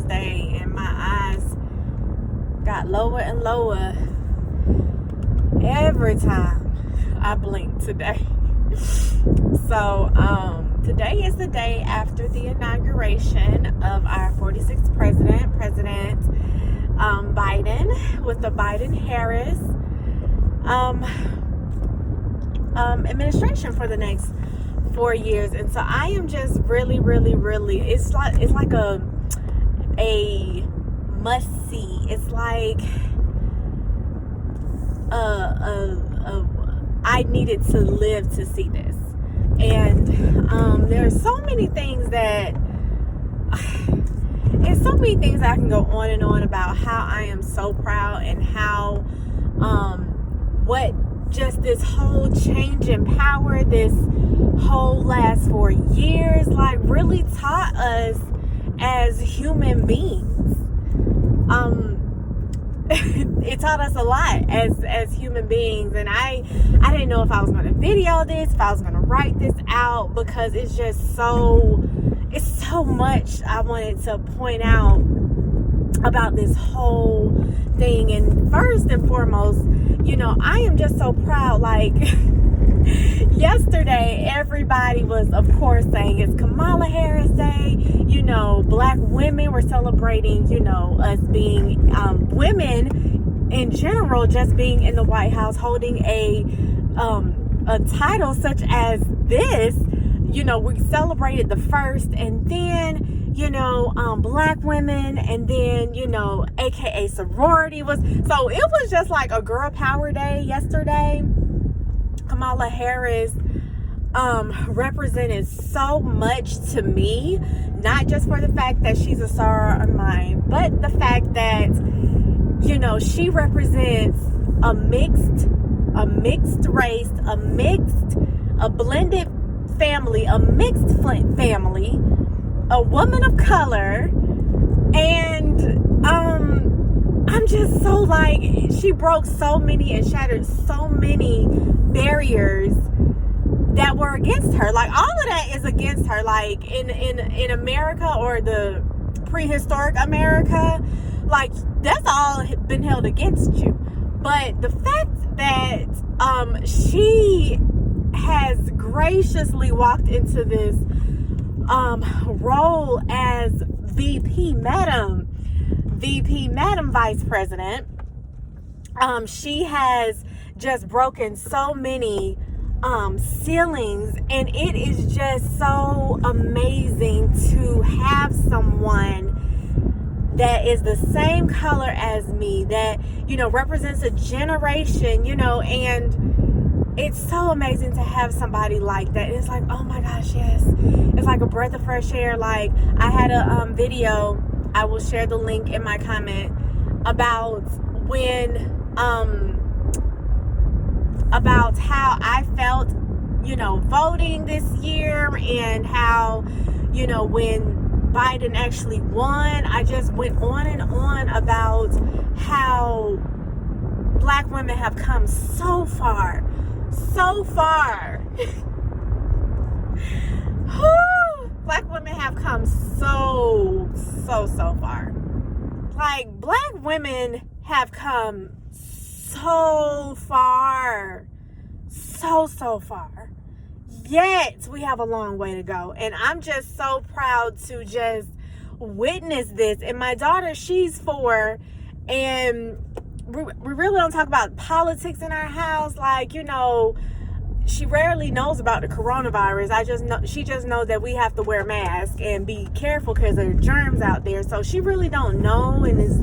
birthday, and my eyes got lower and lower every time I blinked today. So today is the day after the inauguration of our 46th President Biden, with the Biden-Harris administration for the next 4 years. And so I am just really, it's like a must see. It's like I needed to live to see this. And there's so many things that I can go on and on about how I am so proud, and how what just this whole change in power, this whole last 4 years, like really taught us as human beings. It taught us a lot as human beings, and I didn't know if I was going to video this, if I was going to write this out, because it's just so much I wanted to point out about this whole thing. And first and foremost, I am just so proud. Like yesterday, everybody was, of course, saying it's Kamala Harris Day. Black women were celebrating, us being women in general, just being in the White House, holding a title such as this. We celebrated the first, and then black women, and then aka sorority was. So it was just like a girl power day yesterday. Kamala Harris represented so much to me, not just for the fact that she's a soror of mine, but the fact that she represents a mixed race, a blended family, a mixed family, a woman of color. And I'm just so like, she broke so many and shattered so many barriers that were against her. Like, all of that is against her. Like in America, or the prehistoric America, like that's all been held against you. But the fact that she has graciously walked into this role as VP Madam Vice President, she has just broken so many ceilings, and it is just so amazing to have someone that is the same color as me, that represents a generation, and it's so amazing to have somebody like that. It's like, oh my gosh, yes, it's like a breath of fresh air. Like, I had a video, I will share the link in my comment, about when about how I felt voting this year, and how when Biden actually won, I just went on and on about how black women have come so far. Black women have come so far. Like, black women have come so far. So far. Yet we have a long way to go. And I'm just so proud to just witness this. And my daughter, she's 4, and we really don't talk about politics in our house. Like, she rarely knows about the coronavirus. She just knows that we have to wear masks and be careful because there are germs out there. So she really don't know and is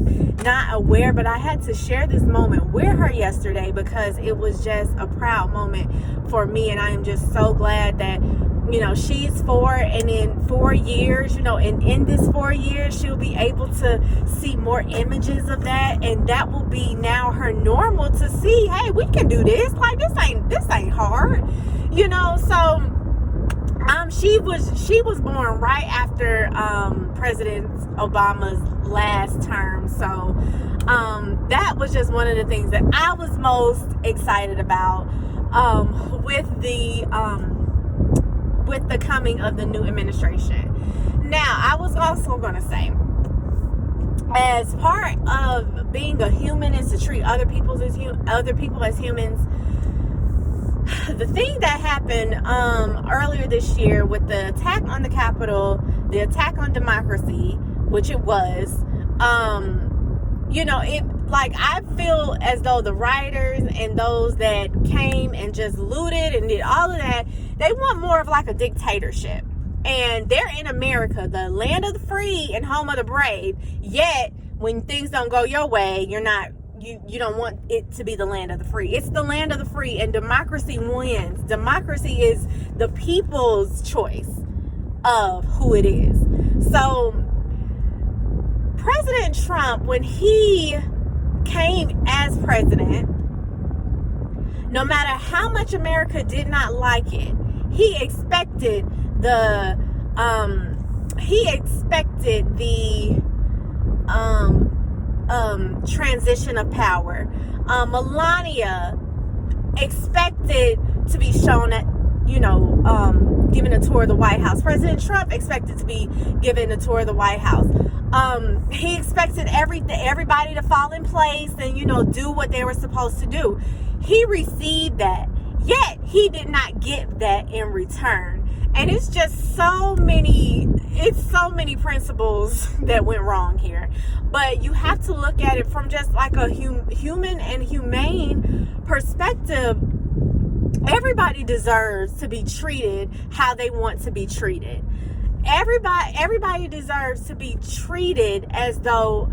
not aware. But I had to share this moment with her yesterday because it was just a proud moment for me. And I am just so glad that, she's 4, and in 4 years, and in this 4 years, she'll be able to see more images of that. And that will be now her normal, to see, hey, we can do this. Like, this ain't hard, so she was born right after President Obama's last term. So that was just one of the things that I was most excited about with the coming of the new administration. Now, I was also going to say, as part of being a human is to treat other people as humans. The thing that happened earlier this year with the attack on the Capitol, the attack on democracy, which it was, I feel as though the rioters and those that came and just looted and did all of that, they want more of like a dictatorship. And they're in America, the land of the free and home of the brave. Yet, when things don't go your way, you don't want it to be the land of the free. It's the land of the free, and democracy wins. Democracy is the people's choice of who it is. So, President Trump, when he came as president, no matter how much America did not like it, he expected the transition of power. Melania expected to be shown at, given a tour of the White House. President Trump expected to be given a tour of the White House. He expected everybody to fall in place and, do what they were supposed to do. He received that, yet he did not get that in return. And it's just so many principles that went wrong here. But you have to look at it from just like a human and humane perspective. Everybody deserves to be treated how they want to be treated. Everybody deserves to be treated as how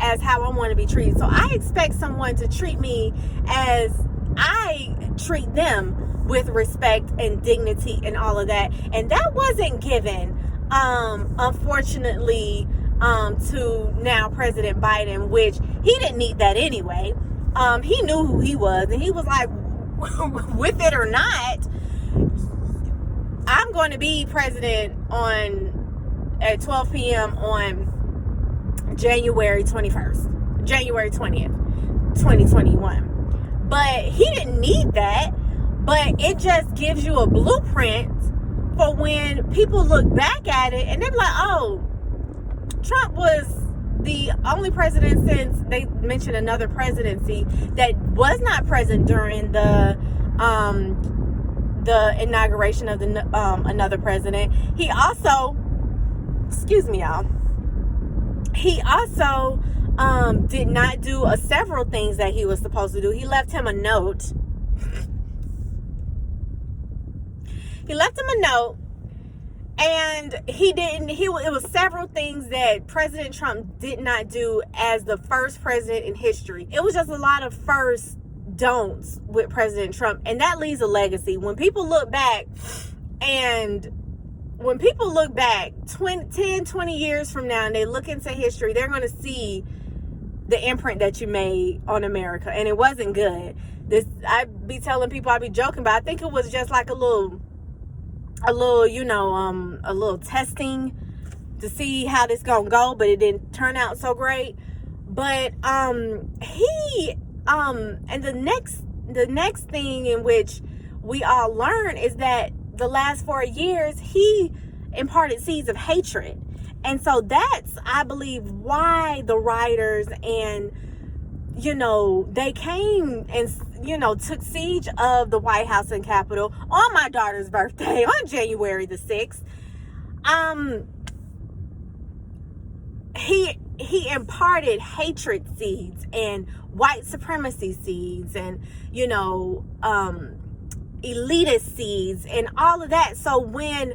I want to be treated. So I expect someone to treat me as I treat them, with respect and dignity and all of that. And that wasn't given, unfortunately, to now President Biden, which he didn't need that anyway. He knew who he was, and he was like, with it or not, I'm going to be president at 12 p.m. on January 20th, 2021. But he didn't need that. But it just gives you a blueprint for when people look back at it and they're like, oh, Trump was the only president, since they mentioned another presidency that was not present during the inauguration of another president. He also, excuse me, y'all. He also did not do several things that he was supposed to do. He left him a note. He left him a note, and it was several things that President Trump did not do as the first president in history. It was just a lot of first don'ts with President Trump, and that leaves a legacy. When people look back 10, 20 years from now, and they look into history, they're going to see the imprint that you made on America, and it wasn't good. I be telling people, I be joking, but I think it was just like a little testing to see how this gonna go, but it didn't turn out so great. But and the next thing in which we all learn is that the last 4 years he imparted seeds of hatred, and so that's, I believe, why the rioters and they came and took siege of the White House and Capitol on my daughter's birthday on January the 6th. He imparted hatred seeds and white supremacy seeds and elitist seeds and all of that. So when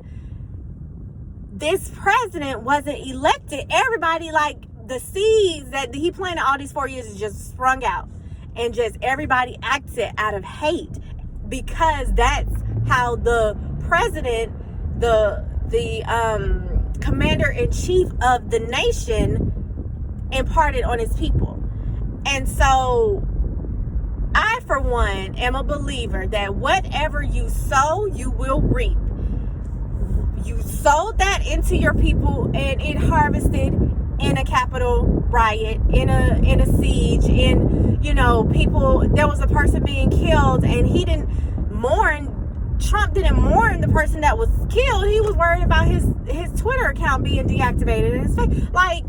this president wasn't elected, everybody, like, the seeds that he planted all these 4 years is just sprung out, and just everybody acted out of hate, because that's how the president, the commander-in-chief of the nation, imparted on his people. And so I, for one, am a believer that whatever you sow, you will reap. You sowed that into your people, and it harvested in a Capitol riot, in a siege, people. There was a person being killed, and he didn't mourn. Trump didn't mourn the person that was killed. He was worried about his Twitter account being deactivated. And it's like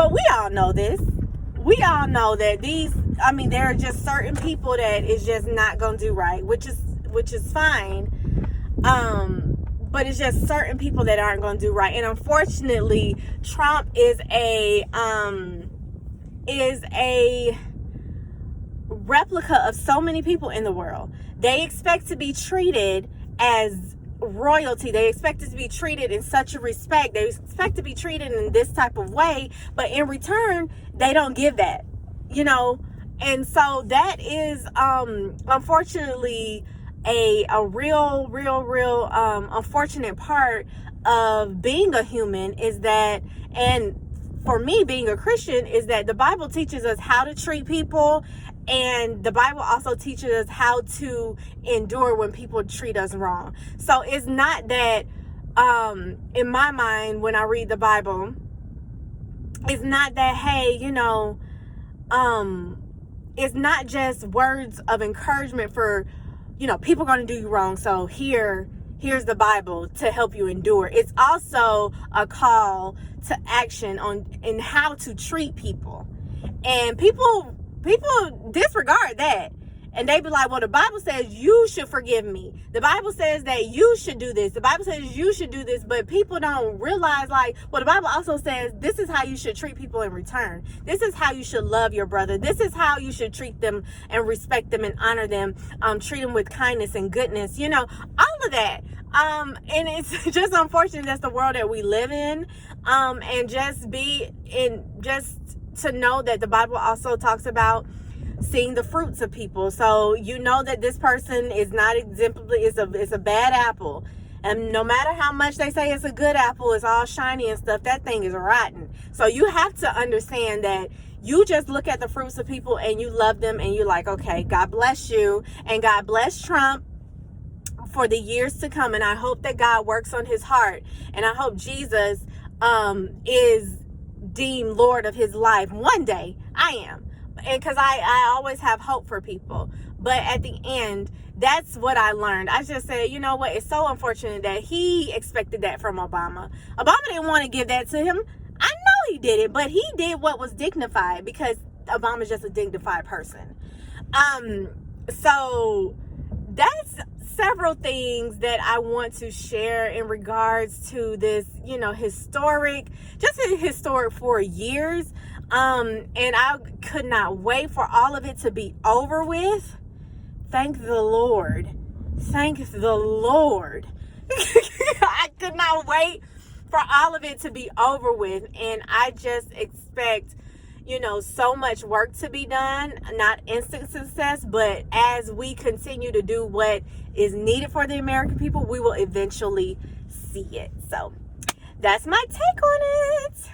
But we all know this. We all know that there are just certain people that is just not gonna do right, which is fine. But it's just certain people that aren't gonna do right. And unfortunately, Trump is a replica of so many people in the world. They expect to be treated as royalty. They expect to be treated in such a respect. They expect to be treated in this type of way, but in return, they don't give that, and so that is unfortunately a real unfortunate part of being a human, is that, and for me being a Christian, is that the Bible teaches us how to treat people, and the Bible also teaches us how to endure when people treat us wrong. So it's not that, in my mind, when I read the Bible, it's not that, hey, it's not just words of encouragement for, people going to do you wrong. So here's the Bible to help you endure. It's also a call to action in how to treat people. And people disregard that, and they be like, well, the Bible says you should forgive me, the Bible says that you should do this, the Bible says you should do this. But people don't realize, like, well, the Bible also says this is how you should treat people in return. This is how you should love your brother. This is how you should treat them and respect them and honor them, treat them with kindness and goodness, all of that. And it's just unfortunate that's the world that we live in. And just to know that the Bible also talks about seeing the fruits of people. So that this person is not exemplary, it's a bad apple. And no matter how much they say it's a good apple, it's all shiny and stuff, that thing is rotten. So you have to understand that you just look at the fruits of people and you love them, and you're like, okay, God bless you, and God bless Trump for the years to come. And I hope that God works on his heart, and I hope Jesus is deemed Lord of his life one day. I am, and because I always have hope for people. But at the end, that's what I learned. I just said, you know what, it's so unfortunate that he expected that from Obama. Obama didn't want to give that to him. I know he did it, but he did what was dignified, because Obama's just a dignified person. So that's several things that I want to share in regards to this, historic 4 years. And I could not wait for all of it to be over with. Thank the Lord. Thank the Lord. I could not wait for all of it to be over with. And I just expect, so much work to be done. Not instant success, but as we continue to do what is needed for the American people, we will eventually see it. So that's my take on it.